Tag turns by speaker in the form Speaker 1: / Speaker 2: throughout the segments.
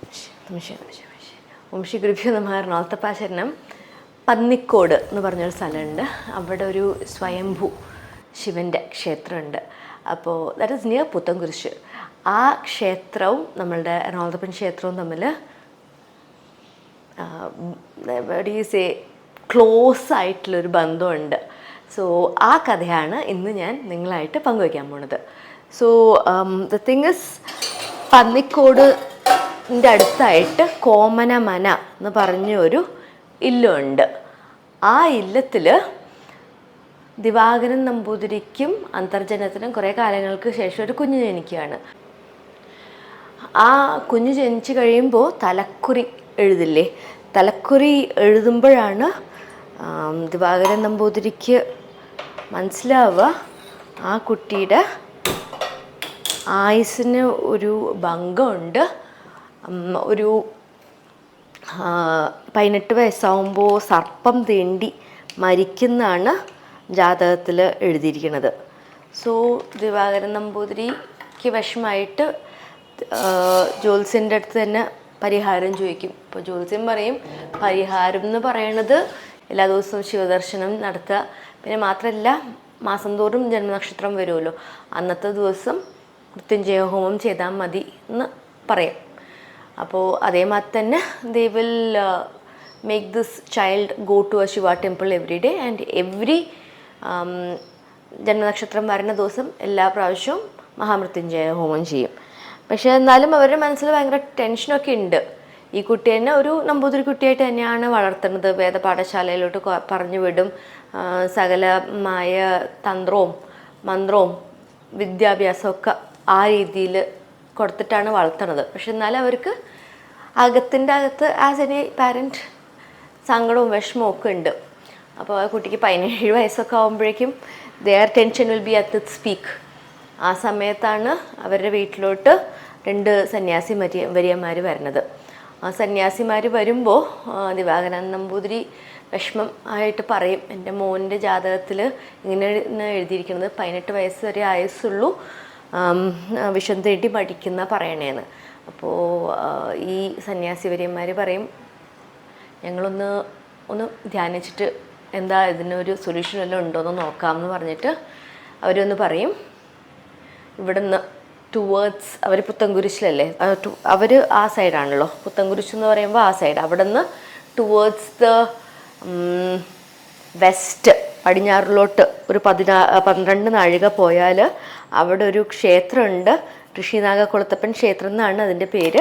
Speaker 1: ഓം ശ്രീ ഗുരുഭ്യോ നമഃ. എറണാകുളത്തപ്പാശരണം പന്നിക്കോട് എന്ന് പറഞ്ഞൊരു സ്ഥലമുണ്ട്. അവിടെ ഒരു സ്വയംഭൂ ശിവൻ്റെ ക്ഷേത്രമുണ്ട്. അപ്പോൾ ദാറ്റ് ഈസ് നിയർ പുത്തൻകുരിശ്. ആ ക്ഷേത്രവും നമ്മളുടെ എറണാകുളത്തപ്പൻ ക്ഷേത്രവും തമ്മിൽ ക്ലോസ് ആയിട്ടുള്ളൊരു ബന്ധമുണ്ട്. സോ ആ കഥയാണ് ഇന്ന് ഞാൻ നിങ്ങളായിട്ട് പങ്കുവയ്ക്കാൻ പോണത്. സോ ദ തിങ് ഇസ്, പന്നിക്കോടിൻ്റെ അടുത്തായിട്ട് കോമനമന എന്ന് പറഞ്ഞൊരു ഇല്ലുണ്ട്. ആ ഇല്ലത്തിൽ ദിവാകരൻ നമ്പൂതിരിക്കും അന്തർജനത്തിനും കുറേ കാലങ്ങൾക്ക് ശേഷം ഒരു കുഞ്ഞ് ജനിക്കുകയാണ്. ആ കുഞ്ഞ് ജനിച്ചു കഴിയുമ്പോൾ തലക്കുറി എഴുതില്ലേ, തലക്കുറി എഴുതുമ്പോഴാണ് ദിവാകരൻ നമ്പൂതിരിക്ക് മനസ്സിലാവുക ആ കുട്ടിയുടെ ആയുസ്സിന് ഒരു ഭംഗമുണ്ട്. ഒരു 18 വയസ്സാവുമ്പോൾ സർപ്പം തീണ്ടി മരിക്കുന്നതാണ് ജാതകത്തിൽ എഴുതിയിരിക്കുന്നത്. സോ ദിവാകരൻ നമ്പൂതിരിക്ക് വിഷമായിട്ട് ജ്യോത്സ്യൻ്റെ അടുത്ത് തന്നെ പരിഹാരം ചോദിക്കും. ഇപ്പോൾ ജ്യോത്സ്യൻ പറയും, പരിഹാരം എന്ന് പറയണത് എല്ലാ ദിവസവും ശിവദർശനം നടത്തുക, പിന്നെ മാത്രമല്ല മാസം തോറും ജന്മനക്ഷത്രം വരുമല്ലോ, അന്നത്തെ ദിവസം മൃത്യുഞ്ജയ ഹോമം ചെയ്താൽ മതി എന്ന് പറയും. അപ്പോൾ അതേമാതിരി തന്നെ they will make this child go to a Shiva temple every day and every ജന്മനക്ഷത്രം വരുന്ന ദിവസം എല്ലാ പ്രാവശ്യവും മഹാമൃത്യുഞ്ജയ ഹോമം ചെയ്യും. പക്ഷേ എന്നാലും അവരുടെ മനസ്സിൽ ഭയങ്കര ടെൻഷനൊക്കെ ഉണ്ട്. ഈ കുട്ടി തന്നെ ഒരു നമ്പൂതിരി കുട്ടിയായിട്ട് തന്നെയാണ് വളർത്തുന്നത്. വേദപാഠശാലയിലോട്ട് പറഞ്ഞു വിടും. സകലമായ തന്ത്രവും മന്ത്രവും വിദ്യാഭ്യാസമൊക്കെ ആ രീതിയിൽ കൊടുത്തിട്ടാണ് വളർത്തുന്നത്. പക്ഷെ എന്നാലും അവർക്ക് അകത്തിൻ്റെ അകത്ത് ആസ് എനി പാരൻറ്റ് സങ്കടവും വിഷമവും ഒക്കെ ഉണ്ട്. അപ്പോൾ ആ കുട്ടിക്ക് 17 വയസ്സൊക്കെ ആകുമ്പോഴേക്കും there tension will be at its peak. ആ സമയത്താണ് അവരുടെ വീട്ടിലോട്ട് 2 സന്യാസി വര്യന്മാർ വരുന്നത്. ആ സന്യാസിമാർ വരുമ്പോൾ ദിവാകരൻ നമ്പൂതിരി വിഷമം ആയിട്ട് പറയും, എൻ്റെ മോൻ്റെ ജാതകത്തിൽ ഇങ്ങനെ എഴുതിയിരിക്കുന്നത് 18 വയസ്സ് വരെ ആയുസ്സുള്ളൂ, വിഷം തേടി പഠിക്കുന്ന പറയണേന്ന്. അപ്പോൾ ഈ സന്യാസി വര്യന്മാർ പറയും, ഞങ്ങളൊന്ന് ധ്യാനിച്ചിട്ട് എന്താ ഇതിനൊരു സൊല്യൂഷൻ വല്ലതും ഉണ്ടോയെന്ന് നോക്കാമെന്ന് പറഞ്ഞിട്ട് അവരൊന്ന് പറയും. ഇവിടുന്ന് ടുവേർഡ്സ്, അവർ പുത്തൻകുരിശിലല്ലേ, അവർ ആ സൈഡാണല്ലോ, പുത്തൻകുരിശ് എന്ന് പറയുമ്പോൾ ആ സൈഡ്, അവിടെ നിന്ന് ടുവേർഡ്സ് ദ വെസ്റ്റ് പടിഞ്ഞാറിലോട്ട് ഒരു 12 നാഴിക പോയാൽ അവിടെ ഒരു ക്ഷേത്രമുണ്ട്. ഋഷിനാഗക്കുളത്തപ്പൻ ക്ഷേത്രം എന്നാണ് അതിൻ്റെ പേര്.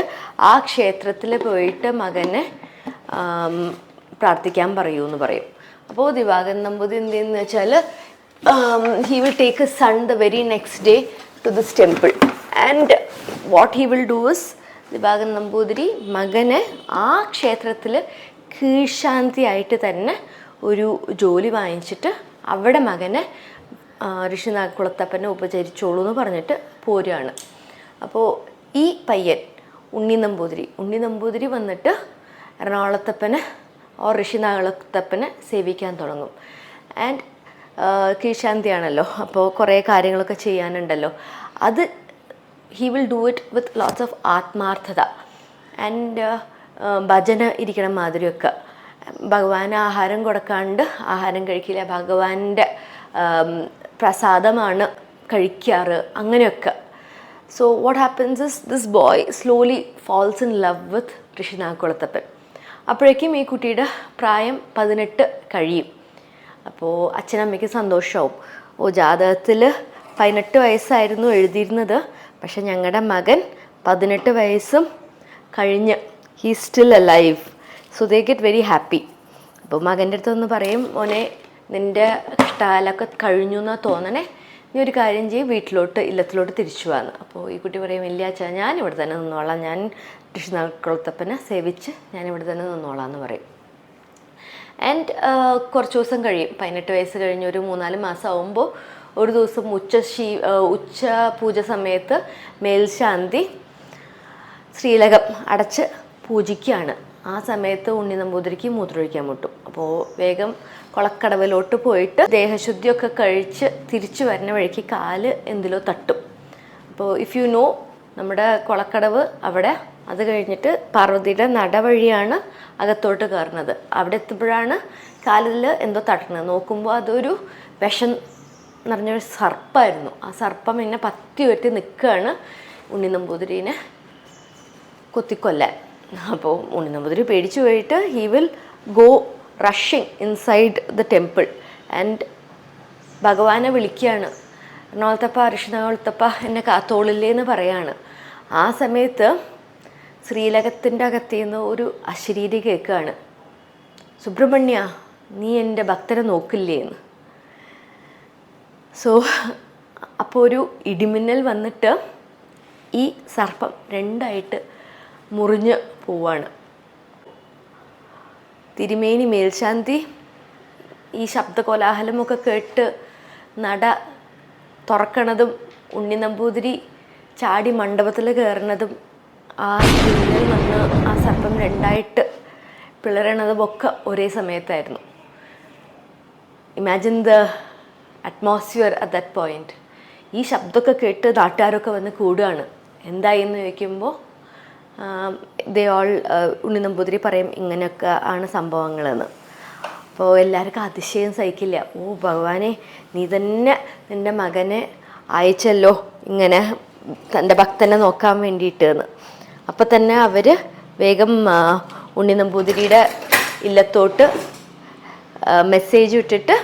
Speaker 1: ആ ക്ഷേത്രത്തിൽ പോയിട്ട് മകനെ പ്രാർത്ഥിക്കാൻ പറയൂ എന്ന് പറയും. അപ്പോൾ ദിവാകരൻ നമ്പൂതിരി എന്ത് ചെയ്യുന്നത് വെച്ചാൽ he will take his son the very next day to this temple and what he will do is, Divakaran Namboothiri മകനെ ആ ക്ഷേത്രത്തിൽ കീഴ്ശാന്തിയായിട്ട് തന്നെ ഒരു ജോലി വാങ്ങിച്ചിട്ട് അവിടെ മകനെ ഋഷിനാഗക്കുളത്തപ്പനെ ഉപചരിച്ചോളൂ എന്ന് പറഞ്ഞിട്ട് പോരുകയാണ്. അപ്പോൾ ഈ പയ്യൻ ഉണ്ണി നമ്പൂതിരി വന്നിട്ട് എറണാകുളത്തപ്പനെ ഋഷിനാഗക്കുളത്തപ്പനെ സേവിക്കാൻ തുടങ്ങും. ആൻഡ് കീഴ്ശാന്തിയാണല്ലോ, അപ്പോൾ കുറേ കാര്യങ്ങളൊക്കെ ചെയ്യാനുണ്ടല്ലോ. അത് he will do it with lots of ആത്മാർത്ഥത ആൻഡ് ഭജന ഇരിക്കണ മാതിരിയൊക്കെ. ഭഗവാന് ആഹാരം കൊടുക്കാണ്ട് ആഹാരം കഴിക്കില്ല, ഭഗവാന്റെ പ്രസാദമാണ് കഴിക്കാറ്, അങ്ങനെയൊക്കെ. So what happens is this boy slowly falls in love with Rishinagakkulathappan. അപ്പോഴേക്കും ഈ കുട്ടിയുടെ പ്രായം 18 കഴിയും. അപ്പോൾ അച്ഛനമ്മയ്ക്ക് സന്തോഷമാവും. ജാതകത്തിൽ 18 വയസ്സായിരുന്നു എഴുതിയിരുന്നത്, പക്ഷെ ഞങ്ങളുടെ മകൻ 18 വയസ്സും കഴിഞ്ഞ് he still alive. So they get very happy. അപ്പോൾ മകൻ്റെ അടുത്തൊന്ന് പറയും, മോനെ നിൻ്റെ കഷ്ടകാലമൊക്കെ കഴിഞ്ഞു എന്നാ തോന്നണേ, നീ ഒരു കാര്യം ചെയ്യും, ഇല്ലത്തിലോട്ട് തിരിച്ചു പോകാമെന്ന്. അപ്പോൾ ഈ കുട്ടി പറയും, ഇല്ല അച്ഛാ, ഞാൻ ഇവിടെ തന്നെ നിന്നോളാം, ഞാൻ ഋഷിനാഗക്കുളത്തപ്പനെ സേവിച്ച് ഞാൻ ഇവിടെ തന്നെ നിന്നോളാം എന്ന് പറയും. ആൻഡ് കുറച്ച് ദിവസം കഴിയും, 18 വയസ്സ് കഴിഞ്ഞ് ഒരു 3-4 മാസം ആകുമ്പോൾ ഒരു ദിവസം ഉച്ച പൂജ സമയത്ത് മേൽശാന്തി ശ്രീലകം അടച്ച് പൂജിക്കുകയാണ്. ആ സമയത്ത് ഉണ്ണി നമ്പൂതിരിക്ക് മൂത്രമൊഴിക്കാൻ മുട്ടും. അപ്പോൾ വേഗം കുളക്കടവിലോട്ട് പോയിട്ട് ദേഹശുദ്ധിയൊക്കെ കഴിച്ച് തിരിച്ചു വരുന്ന വഴിക്ക് കാല് എന്തിലോ തട്ടും. അപ്പോൾ ഇഫ് യു നോ, നമ്മുടെ കുളക്കടവ് അവിടെ അത് കഴിഞ്ഞിട്ട് പാർവതിയുടെ നടവഴിയാണ് അകത്തോട്ട് കയറുന്നത്. അവിടെ എത്തുമ്പോഴാണ് കാലിൽ എന്തോ തട്ടുന്നത്. നോക്കുമ്പോൾ അതൊരു വിഷം നിറഞ്ഞൊരു സർപ്പമായിരുന്നു. ആ സർപ്പം ഇങ്ങനെ പത്തി ഉയർത്തി നിൽക്കുകയാണ് ഉണ്ണി നമ്പൂതിരീനെ കൊത്തിക്കൊല്ലാൻ. അപ്പോൾ ഉണ്ണി നമ്പൂതിരി പേടിച്ചു പോയിട്ട് he will go rushing inside the temple and ഭഗവാനെ വിളിക്കുകയാണ്, എറണാകുളത്തപ്പ അരിഷ്ടനാകുളത്തപ്പ എന്നെ കാത്തോളില്ലേ എന്ന് പറയാണ്. ആ സമയത്ത് ശ്രീലകത്തിൻ്റെ അകത്തു നിന്ന് ഒരു അശരീരി കേൾക്കുകയാണ്, സുബ്രഹ്മണ്യ നീ എൻ്റെ ഭക്തരെ നോക്കില്ലേ എന്ന്. സോ അപ്പോൾ ഒരു ഇടിമിന്നൽ വന്നിട്ട് ഈ സർപ്പം രണ്ടായിട്ട് മുറിഞ്ഞ് പോവാണ്. തിരുമേനി മേൽശാന്തി ഈ ശബ്ദകോലാഹലമൊക്കെ കേട്ട് നട തുറക്കണതും ഉണ്ണി നമ്പൂതിരി ചാടി മണ്ഡപത്തിൽ കയറുന്നതും ആ ഇടിമിന്നൽ വന്ന് ആ സർപ്പം രണ്ടായിട്ട് പിളരണതും ഒക്കെ ഒരേ സമയത്തായിരുന്നു. Imagine the atmosphere at that point. ഈ ശബ്ദമൊക്കെ കേട്ട് നാട്ടുകാരൊക്കെ വന്ന് കൂടുകയാണ്. എന്തായി എന്ന് ചോദിക്കുമ്പോൾ ദേ ഓൾ ഉണ്ണി നമ്പൂതിരി പറയും ഇങ്ങനെയൊക്കെ ആണ് സംഭവങ്ങളെന്ന്. അപ്പോൾ എല്ലാവർക്കും അതിശയം സഹിക്കില്ല. ഓ ഭഗവാനെ, നീ തന്നെ നിൻ്റെ മകനെ അയച്ചല്ലോ ഇങ്ങനെ തൻ്റെ ഭക്തനെ നോക്കാൻ വേണ്ടിയിട്ട് എന്ന്. അപ്പം തന്നെ അവർ വേഗം ഉണ്ണി നമ്പൂതിരിയുടെ ഇല്ലത്തോട്ട് മെസ്സേജ് ഇട്ടിട്ട്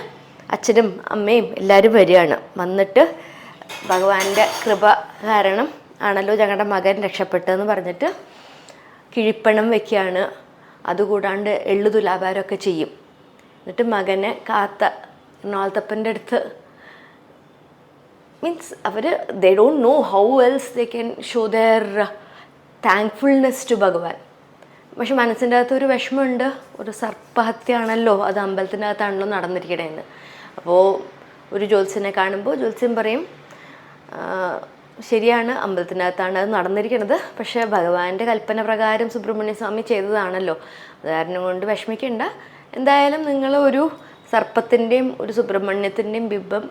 Speaker 1: അച്ഛനും അമ്മയും എല്ലാവരും വരികയാണ്. വന്നിട്ട് ഭഗവാന്റെ കൃപ കാരണം ആണല്ലോ ഞങ്ങളുടെ മകൻ രക്ഷപ്പെട്ടതെന്ന് പറഞ്ഞിട്ട് കിഴിപ്പണം വയ്ക്കുകയാണ്. അതുകൂടാണ്ട് എള്ളു തുലാഭാരമൊക്കെ ചെയ്യും. എന്നിട്ട് മകനെ കാത്ത എറണാകുളത്തപ്പൻ്റെ അടുത്ത് മീൻസ് അവർ they don't know how else they can show their thankfulness to Bhagavan. പക്ഷെ മനസ്സിൻ്റെ അകത്ത് ഒരു വിഷമമുണ്ട്, ഒരു സർപ്പഹത്യയാണല്ലോ, അത് അമ്പലത്തിൻ്റെ അകത്താണല്ലോ നടന്നിരിക്കണേന്ന്. അപ്പോൾ ഒരു ജ്യോത്സ്യനെ കാണുമ്പോൾ ജ്യോത്സ്യൻ പറയും ശരിയാണ്, അമ്പലത്തിനകത്താണ് അത് നടന്നിരിക്കുന്നത്, പക്ഷേ ഭഗവാന്റെ കൽപ്പന പ്രകാരം സുബ്രഹ്മണ്യ സ്വാമി ചെയ്തതാണല്ലോ, അത് കാരണം കൊണ്ട് വിഷമിക്കേണ്ട, എന്തായാലും നിങ്ങൾ ഒരു സർപ്പത്തിൻ്റെയും ഒരു സുബ്രഹ്മണ്യത്തിൻ്റെയും ബിംബം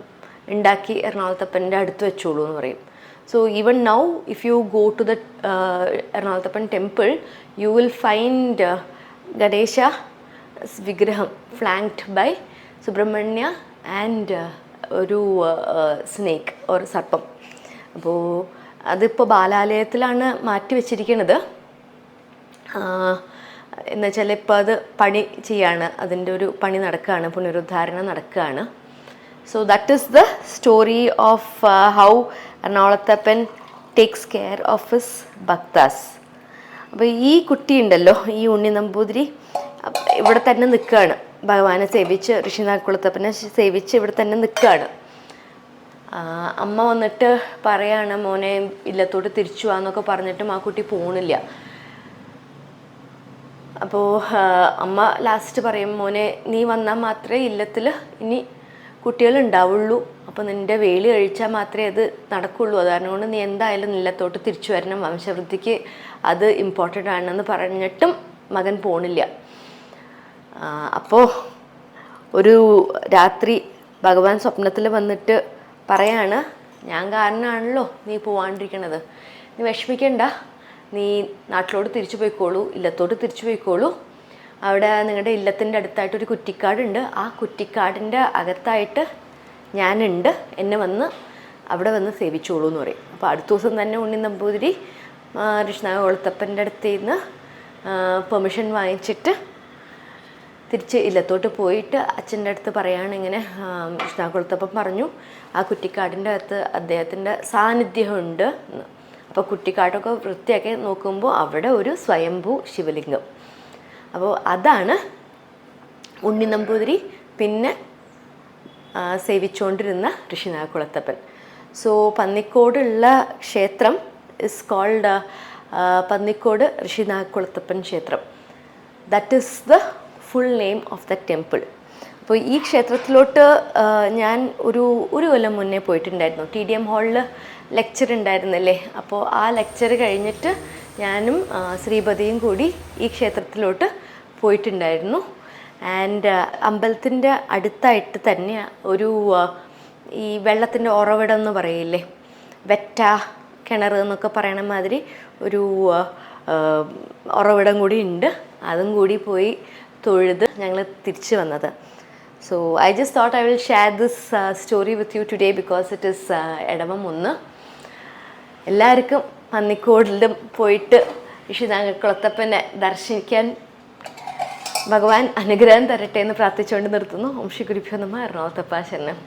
Speaker 1: ഉണ്ടാക്കി എറണാകുളത്തപ്പൻ്റെ അടുത്ത് വെച്ചോളൂ എന്ന് പറയും. So even now if you go to the Ernakulathappan temple you will find Ganesha vigraham flanked by Subrahmanya and ഒരു സ്നേക്ക് ഒരു സർപ്പം. അപ്പോൾ അതിപ്പോൾ ബാലാലയത്തിലാണ് മാറ്റി വെച്ചിരിക്കുന്നത്. എന്നുവെച്ചാൽ ഇപ്പോൾ അത് പണി ചെയ്യാണ്, അതിൻ്റെ ഒരു പണി നടക്കുകയാണ്, പുനരുദ്ധാരണം നടക്കുകയാണ്. So that is the story of how Ernakulathappan takes care of his ഭക്താസ്. അപ്പോൾ ഈ കുട്ടിയുണ്ടല്ലോ, ഈ ഉണ്ണി നമ്പൂതിരി ഇവിടെ തന്നെ നിൽക്കുകയാണ്, ഭഗവാനെ സേവിച്ച് ഋഷിനാക്കുളത്തപ്പനെ സേവിച്ച് ഇവിടെ തന്നെ നിൽക്കുകയാണ്. അമ്മ വന്നിട്ട് പറയാണ് മോനെ ഇല്ലത്തോട്ട് തിരിച്ചു വാന്നൊക്കെ പറഞ്ഞിട്ടും ആ കുട്ടി പോണില്ല. അപ്പോൾ അമ്മ ലാസ്റ്റ് പറയും മോനെ നീ വന്നാൽ മാത്രമേ ഇല്ലത്തിൽ ഇനി കുട്ടികളുണ്ടാവുള്ളൂ, അപ്പോൾ നിൻ്റെ വേലി കഴിച്ചാൽ മാത്രമേ അത് നടക്കുള്ളൂ, അതാണ് കൊണ്ട് നീ എന്തായാലും ഇല്ലത്തോട്ട് തിരിച്ചു വരണം, വംശവൃദ്ധിക്ക് അത് ഇമ്പോർട്ടൻ്റ് ആണെന്ന് പറഞ്ഞിട്ടും മകൻ പോണില്ല. അപ്പോൾ ഒരു രാത്രി ഭഗവാൻ സ്വപ്നത്തിൽ വന്നിട്ട് പറയാണ് ഞാൻ കാരണമാണല്ലോ നീ പോവാണ്ടിരിക്കണത്, നീ വിഷമിക്കണ്ട, നീ നാട്ടിലോട്ട് തിരിച്ചു പോയിക്കോളൂ, ഇല്ലത്തോട്ട് തിരിച്ചു പോയിക്കോളൂ, അവിടെ നിങ്ങളുടെ ഇല്ലത്തിൻ്റെ അടുത്തായിട്ടൊരു കുറ്റിക്കാടുണ്ട്, ആ കുറ്റിക്കാടിൻ്റെ അകത്തായിട്ട് ഞാനുണ്ട്, എന്നെ വന്ന് അവിടെ വന്ന് സേവിച്ചോളൂ എന്ന് പറയും. അപ്പോൾ അടുത്ത ദിവസം തന്നെ ഉണ്ണി നമ്പൂതിരി ഋഷിനാകുളത്തപ്പൻ്റെ അടുത്ത് നിന്ന് പെർമിഷൻ വാങ്ങിച്ചിട്ട് തിരിച്ച് ഇല്ലത്തോട്ട് പോയിട്ട് അച്ഛൻ്റെ അടുത്ത് പറയാണ് ഇങ്ങനെ ഋഷിനാകുളത്തപ്പൻ പറഞ്ഞു ആ കുറ്റിക്കാടിൻ്റെ അകത്ത് അദ്ദേഹത്തിൻ്റെ സാന്നിധ്യമുണ്ട് എന്ന്. അപ്പോൾ കുറ്റിക്കാടൊക്കെ വൃത്തിയാക്കി നോക്കുമ്പോൾ അവിടെ ഒരു സ്വയംഭൂ ശിവലിംഗം. അപ്പോൾ അതാണ് ഉണ്ണി നമ്പൂതിരി പിന്നെ സേവിച്ചുകൊണ്ടിരുന്ന ഋഷിനാകുളത്തപ്പൻ. സോ പന്നിക്കോടുള്ള ക്ഷേത്രം ഇസ് കോൾഡ് പന്നിക്കോട് ഋഷിനാകുളത്തപ്പൻ ക്ഷേത്രം. That is the full name of the temple. അപ്പോൾ ഈ ക്ഷേത്രത്തിലോട്ട് ഞാൻ ഒരു കൊല്ലം മുന്നേ പോയിട്ടുണ്ടായിരുന്നു. TDM ഹാളിൽ ലെക്ചർ ഉണ്ടായിരുന്നില്ലേ, അപ്പോൾ ആ ലെക്ചർ കഴിഞ്ഞിട്ട് ഞാനും ശ്രീപതിയും കൂടി ഈ ക്ഷേത്രത്തിലോട്ട് പോയിട്ടുണ്ടായിരുന്നു. ആൻഡ് അമ്പലത്തിൻ്റെ അടുത്തായിട്ട് തന്നെ ഒരു ഈ വെള്ളത്തിൻ്റെ ഉറവിടം എന്ന് പറയില്ലേ, വെറ്റ കിണർ എന്നൊക്കെ പറയണ മാതിരി ഒരു ഉറവിടം കൂടി ഉണ്ട്. അതും കൂടി പോയി തൊഴുത് ഞങ്ങൾ തിരിച്ചു വന്നത്. So I just thought I will share this story with you today because it is ഇടവം 1. എല്ലാവർക്കും പന്നിക്കോടിലും പോയിട്ട് വിശുദ്ധാംഗക്കുളത്തപ്പനെ ദർശിക്കാൻ ഭഗവാൻ അനുഗ്രഹം തരട്ടെ എന്ന് പ്രാർത്ഥിച്ചുകൊണ്ട് നിർത്തുന്നു. ഓം ശ്രീ ഗുരുഭ്യോ നമഃ. എറണാകുളത്തപ്പ ശരണം.